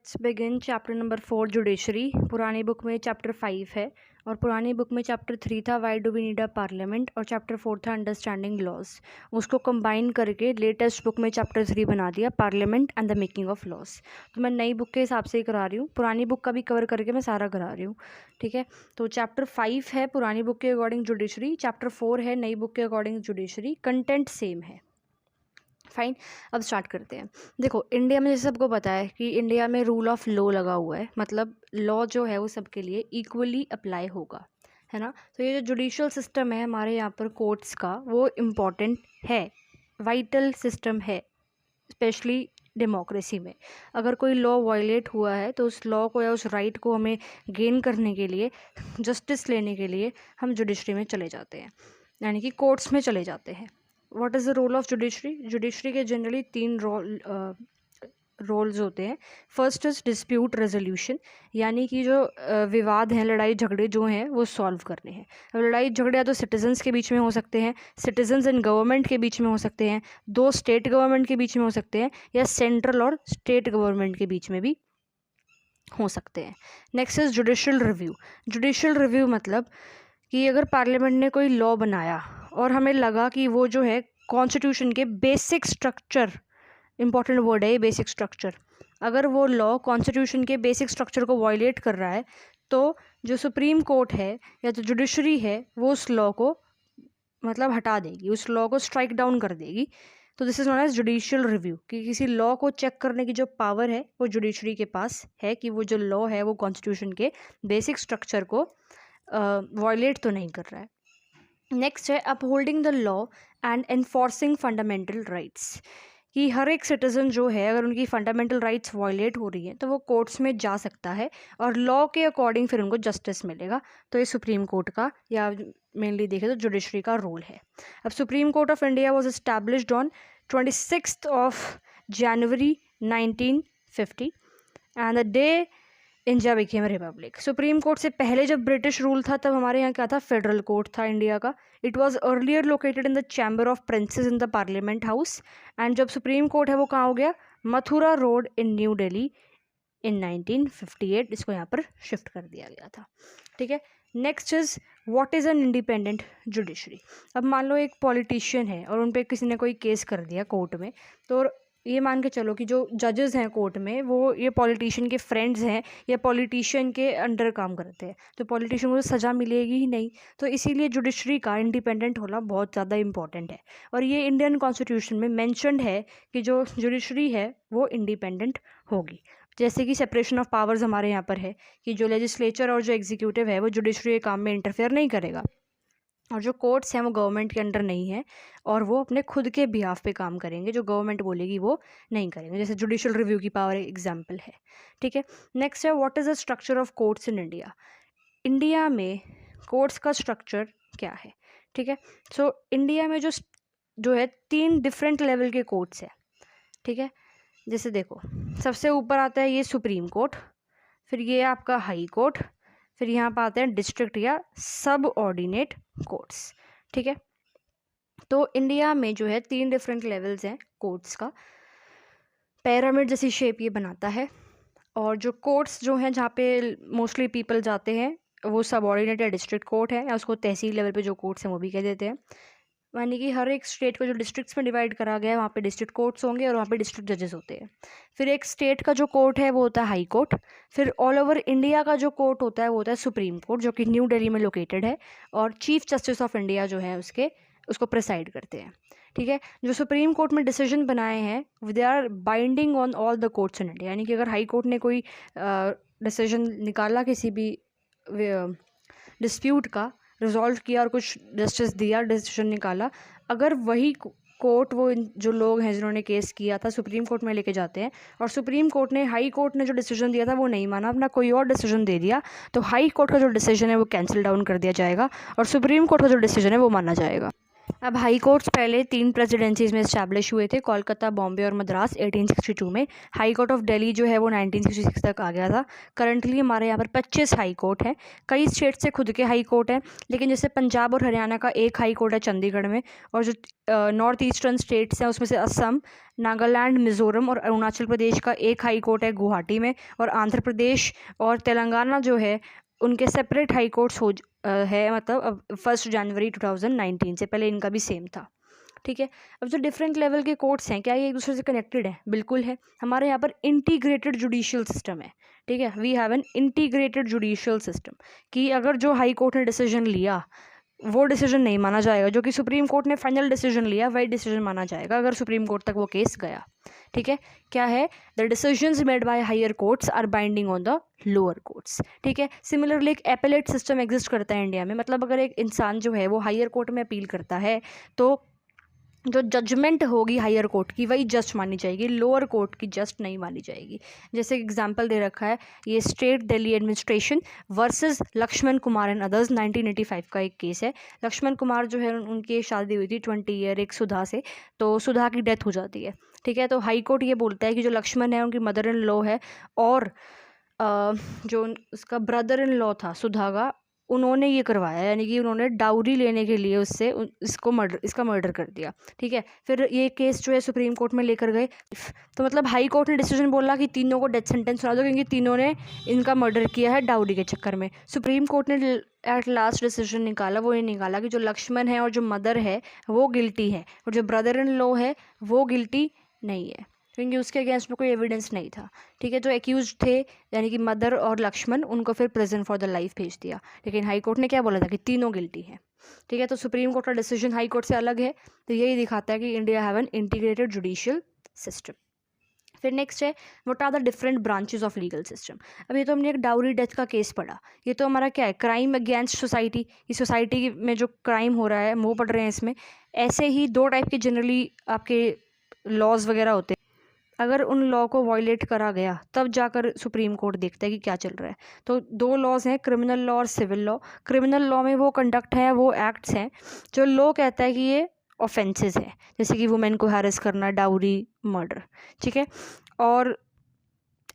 Let's begin chapter number 4 judiciary. पुरानी book में chapter 5 है और पुरानी बुक में चैप्टर 3 था why do we need a parliament और चैप्टर 4 था अंडरस्टैंडिंग लॉज। उसको कंबाइन करके लेटेस्ट बुक में चैप्टर 3 बना दिया parliament and the making of laws. तो मैं नई बुक के हिसाब से ही करा रही हूँ, पुरानी बुक का भी कवर करके मैं सारा करा रही हूँ। ठीक है, तो चैप्टर 5 है पुरानी बुक के अकॉर्डिंग जुडिशरी, चैप्टर 4 है नई बुक के अकॉर्डिंग जुडिशरी। कंटेंट सेम है। फाइन, अब स्टार्ट करते हैं। देखो, इंडिया में जैसे सबको पता है कि इंडिया में रूल ऑफ लॉ लगा हुआ है, मतलब लॉ जो है वो सबके लिए इक्वली अप्लाई होगा, है ना। तो ये जो जुडिशियल सिस्टम है हमारे यहाँ पर कोर्ट्स का, वो इम्पॉर्टेंट है, वाइटल सिस्टम है, स्पेशली डेमोक्रेसी में। अगर कोई लॉ वायलेट हुआ है तो उस लॉ को या उस राइट को हमें गेन करने के लिए, जस्टिस लेने के लिए हम जुडिशरी में चले जाते हैं, यानी कि कोर्ट्स में चले जाते हैं। What is the role of judiciary? Judiciary के जनरली 3 रोल्स होते हैं। फर्स्ट इज़ डिस्प्यूट रेजोल्यूशन, यानी कि जो विवाद हैं, लड़ाई झगड़े जो हैं वो सॉल्व करने हैं। अब लड़ाई झगड़े या तो सिटीजन्स के बीच में हो सकते हैं, सिटीजन्स एंड गवर्नमेंट के बीच में हो सकते हैं, 2 स्टेट गवर्नमेंट के बीच में हो सकते हैं, या सेंट्रल और स्टेट गवर्नमेंट के बीच में भी हो सकते हैं। Next is judicial review. Judicial review मतलब कि अगर पार्लियामेंट ने कोई लॉ बनाया और हमें लगा कि वो जो है कॉन्स्टिट्यूशन के बेसिक स्ट्रक्चर, इंपॉर्टेंट वर्ड है ये बेसिक स्ट्रक्चर, अगर वो लॉ कॉन्स्टिट्यूशन के बेसिक स्ट्रक्चर को वायलेट कर रहा है तो जो सुप्रीम कोर्ट है या जो जुडिशरी है वो उस लॉ को मतलब हटा देगी, उस लॉ को स्ट्राइक डाउन कर देगी। तो this is known as judicial review, कि किसी लॉ को चेक करने की जो पावर है वो जुडिशरी के पास है कि वो जो लॉ है वो कॉन्स्टिट्यूशन के बेसिक स्ट्रक्चर को वायलेट तो नहीं कर रहा है। नेक्स्ट है upholding the law and enforcing fundamental rights, कि हर एक सिटीज़न जो है अगर उनकी फंडामेंटल राइट्स वायलेट हो रही हैं तो वो कोर्ट्स में जा सकता है और लॉ के अकॉर्डिंग फिर उनको जस्टिस मिलेगा। तो ये सुप्रीम कोर्ट का या मेनली देखें तो जुडिशरी का रोल है। अब supreme court of India was established on 26 of January 1950 and the day India became Republic. Supreme court से पहले जब ब्रिटिश रूल था तब हमारे यहाँ क्या था, फेडरल कोर्ट था इंडिया का। It was earlier located in the chamber of princess in the parliament house, and जब सुप्रीम कोर्ट है वो कहाँ हो गया, मथुरा रोड इन न्यू दिल्ली इन 1958, इसको यहाँ पर शिफ्ट कर दिया गया था। ठीक है, next is what is an independent judiciary. अब मान लो एक पॉलिटिशियन है और उन पर किसी ने कोई केस कर दिया कोर्ट में, तो ये मान के चलो कि जो जजेस हैं कोर्ट में वो ये पॉलिटिशियन के फ्रेंड्स हैं या पॉलिटिशियन के अंडर काम करते हैं, तो पॉलिटिशियन को तो सज़ा मिलेगी ही नहीं। तो इसीलिए जुडिशरी का इंडिपेंडेंट होना बहुत ज़्यादा इंपॉर्टेंट है और ये इंडियन कॉन्स्टिट्यूशन में मेंशन्ड है कि जो जुडिशरी है वो इंडिपेंडेंट होगी। जैसे कि सेपरेशन ऑफ पावर्स हमारे यहाँ पर है कि जो लेजिस्लेचर और जो एग्जीक्यूटिव है वो जुडिशरी के काम में इंटरफेयर नहीं करेगा, और जो कोर्ट्स हैं वो गवर्नमेंट के अंडर नहीं है और वो अपने खुद के बिहाफ पे काम करेंगे, जो गवर्नमेंट बोलेगी वो नहीं करेंगे। जैसे जुडिशियल रिव्यू की पावर एग्जांपल है। ठीक है, नेक्स्ट है what is the structure of courts in India. India में कोर्ट्स का स्ट्रक्चर क्या है? ठीक है, सो इंडिया में जो है 3 डिफरेंट लेवल के कोर्ट्स है। ठीक है, जैसे देखो सबसे ऊपर आता है ये सुप्रीम कोर्ट, फिर ये आपका हाई कोर्ट, फिर यहाँ पर आते हैं डिस्ट्रिक्ट या सब ऑर्डिनेट कोर्ट्स। ठीक है, तो इंडिया में जो है 3 डिफरेंट लेवल्स हैं कोर्ट्स का। पिरामिड जैसी शेप ये बनाता है, और जो कोर्ट्स जो हैं जहाँ पे मोस्टली पीपल जाते हैं वो सब ऑर्डिनेट या डिस्ट्रिक्ट कोर्ट है, या उसको तहसील लेवल पे जो कोर्ट्स हैं वो भी कह देते हैं। यानी कि हर एक स्टेट को जो डिस्ट्रिक्ट्स में डिवाइड करा गया है वहाँ पे डिस्ट्रिक्ट कोर्ट्स होंगे और वहाँ पे डिस्ट्रिक्ट जजेस होते हैं। फिर एक स्टेट का जो कोर्ट है वो होता है हाई कोर्ट। फिर ऑल ओवर इंडिया का जो कोर्ट होता है वो होता है सुप्रीम कोर्ट, जो कि न्यू दिल्ली में लोकेटेड है, और चीफ जस्टिस ऑफ इंडिया जो है उसको प्रिसाइड करते हैं। ठीक है, जो सुप्रीम कोर्ट में डिसीजन बनाए हैं they are binding on all the courts in India. यानी कि अगर हाई कोर्ट ने कोई डिसीजन निकाला किसी भी डिस्प्यूट का, रिजॉल्व किया और कुछ जस्टिस दिया, डिसीजन निकाला, अगर वही कोर्ट वो जो लोग हैं जिन्होंने केस किया था सुप्रीम कोर्ट में लेके जाते हैं और सुप्रीम कोर्ट ने हाई कोर्ट ने जो डिसीजन दिया था वो नहीं माना, अपना कोई और डिसीजन दे दिया, तो हाई कोर्ट का जो डिसीजन है वो कैंसिल डाउन कर दिया जाएगा और सुप्रीम कोर्ट का जो डिसीजन है वो माना जाएगा। अब हाई कोर्ट्स पहले 3 प्रेसिडेंसीज में इस्टेब्लिश हुए थे, कोलकाता, बॉम्बे और मद्रास 1862 में। हाई कोर्ट ऑफ दिल्ली जो है वो 1966 तक आ गया था। करंटली हमारे यहाँ पर 25 हाई कोर्ट हैं। कई स्टेट से खुद के हाई कोर्ट हैं, लेकिन जैसे पंजाब और हरियाणा का एक हाई कोर्ट है चंडीगढ़ में, और जो नॉर्थ ईस्टर्न स्टेट्स हैं उसमें से असम, नागालैंड, मिज़ोरम और अरुणाचल प्रदेश का एक हाई कोर्ट है गुवाहाटी में, और आंध्र प्रदेश और तेलंगाना जो है उनके सेपरेट हाई कोर्ट्स है, मतलब अब 1 जनवरी 2019 से, पहले इनका भी सेम था। ठीक है। अब जो डिफरेंट लेवल के कोर्ट्स हैं, क्या ये एक दूसरे से कनेक्टेड है? बिल्कुल है। हमारे यहाँ पर इंटीग्रेटेड जुडिशियल सिस्टम है। ठीक है, we have an integrated judicial system, कि अगर जो हाई कोर्ट ने डिसीजन लिया वो डिसीजन नहीं माना जाएगा, जो कि सुप्रीम कोर्ट ने फाइनल डिसीजन लिया वही डिसीजन माना जाएगा अगर सुप्रीम कोर्ट तक वो केस गया। ठीक है, क्या है? The decisions made by higher courts are binding on the lower courts. ठीक है। सिमिलरली एक एपेलेट सिस्टम एग्जिस्ट करता है इंडिया में, मतलब अगर एक इंसान जो है वो हायर कोर्ट में अपील करता है तो जो जजमेंट होगी हायर कोर्ट की वही जस्ट मानी जाएगी, लोअर कोर्ट की जस्ट नहीं मानी जाएगी। जैसे एग्जांपल दे रखा है, ये state Delhi administration versus Lakshman Kumar and others 1985 का एक केस है। लक्ष्मण कुमार जो है उनकी शादी हुई थी 20 ईयर एक सुधा से, तो सुधा की डेथ हो जाती है। ठीक है, तो हाई कोर्ट ये बोलता है कि जो लक्ष्मण है उनकी मदर इन लॉ है, और जो उसका ब्रदर इन लॉ था सुधा का, उन्होंने ये करवाया, यानी कि उन्होंने डाउरी लेने के लिए उससे इसका मर्डर कर दिया। ठीक है, फिर ये केस जो है सुप्रीम कोर्ट में लेकर गए, तो मतलब हाई कोर्ट ने डिसीजन बोला कि तीनों को डेथ सेंटेंस सुना दो, क्योंकि तीनों ने इनका मर्डर किया है डाउरी के चक्कर में। सुप्रीम कोर्ट ने एट लास्ट डिसीजन निकाला, वो ये निकाला कि जो लक्ष्मण है और जो मदर है वो गिल्टी है, और जो ब्रदर इन लॉ है वो गिल्टी नहीं है, क्योंकि उसके अगेंस्ट में कोई एविडेंस नहीं था। ठीक है, जो एक्यूज थे यानी कि मदर और लक्ष्मण, उनको फिर प्रिजन फॉर द लाइफ भेज दिया। लेकिन हाई कोर्ट ने क्या बोला था कि तीनों गिल्टी हैं। ठीक है, तो सुप्रीम कोर्ट का डिसीजन हाई कोर्ट से अलग है, तो यही दिखाता है कि India have an integrated judicial system. फिर नेक्स्ट है, what are the different branches of legal system. अब ये तो हमने एक डाउरी डेथ का केस पढ़ा, ये तो हमारा क्या है, क्राइम अगेंस्ट सोसाइटी। इस सोसाइटी में जो क्राइम हो रहा है वो पढ़ रहे हैं इसमें। ऐसे ही 2 टाइप के जनरली आपके लॉज वगैरह होते हैं, अगर उन लॉ को वायलेट करा गया तब जाकर सुप्रीम कोर्ट देखता है कि क्या चल रहा है। तो 2 लॉज हैं, क्रिमिनल लॉ और सिविल लॉ। क्रिमिनल लॉ में वो कंडक्ट है, वो एक्ट्स हैं जो लॉ कहता है कि ये ऑफेंसेस हैं, जैसे कि वुमेन को हैरेस करना, डाउरी, मर्डर। ठीक है, और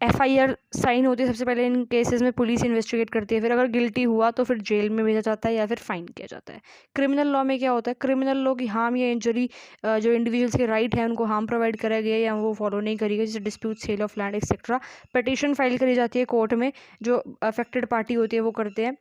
FIR साइन होती है सबसे पहले इन केसेस में, पुलिस इन्वेस्टिगेट करती है, फिर अगर गिल्टी हुआ तो फिर जेल में भेजा जाता है या फिर फाइन किया जाता है। क्रिमिनल लॉ में क्या होता है, क्रिमिनल लॉ की हार्म या इंजरी जो इंडिविजुअल्स के राइट है उनको हार्म प्रोवाइड करा गया या वो फॉलो नहीं करी गई, जैसे dispute, sale of land etcetera, petition file करी जाती है कोर्ट में, जो अफेक्टेड पार्टी होती है वो करते हैं।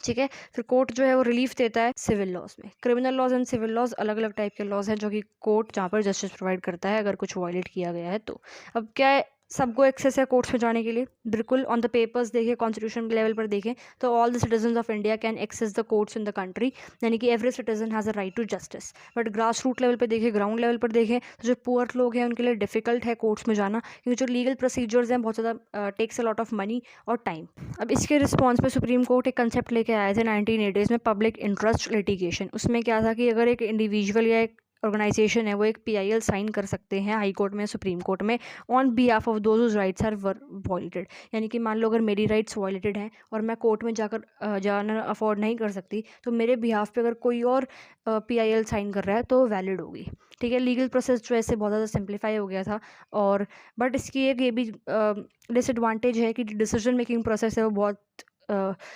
ठीक है, फिर कोर्ट जो है वो रिलीफ देता है सिविल लॉज में। Criminal laws and civil laws अलग अलग टाइप के लॉज हैं जो कि कोर्ट जहाँ पर जस्टिस प्रोवाइड करता है अगर कुछ वायलेट किया गया है तो। अब क्या है, सबको एक्सेस है कोर्ट्स में जाने के लिए, बिल्कुल। ऑन द पेपर्स देखें, कॉन्स्टिट्यूशन लेवल पर देखें तो all the citizen of India can access the courts in the country, यानी कि every citizen has a right to justice. But grass root level पर देखें, ग्राउंड लेवल पर देखें तो जो पुअर लोग हैं उनके लिए डिफिकल्ट है कोर्ट्स में जाना, क्योंकि जो लीगल प्रोसीजर्स हैं बहुत ज़्यादा takes a lot of money और टाइम। अब इसके रिस्पॉन्स पे सुप्रीम कोर्ट एक कंसेप्ट लेके आए थे 1980s में, पब्लिक इंटरेस्ट लिटिगेशन। उसमें क्या था कि अगर एक इंडिविजुअल या एक ऑर्गेनाइजेशन है वो एक PIL साइन कर सकते हैं हाई कोर्ट में, सुप्रीम कोर्ट में, on behalf of those whose rights are violated. यानी कि मान लो अगर मेरी राइट्स वायलेटेड हैं और मैं कोर्ट में जाकर जाना अफोर्ड नहीं कर सकती, तो मेरे बिहाफ पे अगर कोई और PIL साइन कर रहा है तो वैलिड होगी। ठीक है, लीगल प्रोसेस जो ऐसे बहुत ज़्यादा सिंप्लीफाई हो गया था। और बट इसकी एक ये भी डिसएडवांटेज है कि डिसीजन मेकिंग प्रोसेस है वो बहुत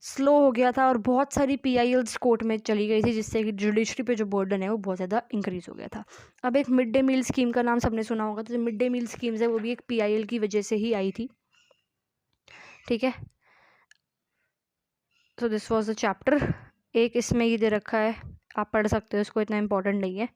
स्लो हो गया था, और बहुत सारी PILs कोर्ट में चली गई थी, जिससे कि जुडिशरी पे जो बर्डन है वो बहुत ज़्यादा इंक्रीज़ हो गया था। अब एक मिड डे मील स्कीम का नाम सबने सुना होगा, तो जो मिड डे मील स्कीम्स है वो भी एक PIL की वजह से ही आई थी। ठीक है, तो दिस वाज द चैप्टर। एक इसमें ये दे रखा है, आप पढ़ सकते हो, इसको इतना इंपॉर्टेंट नहीं है।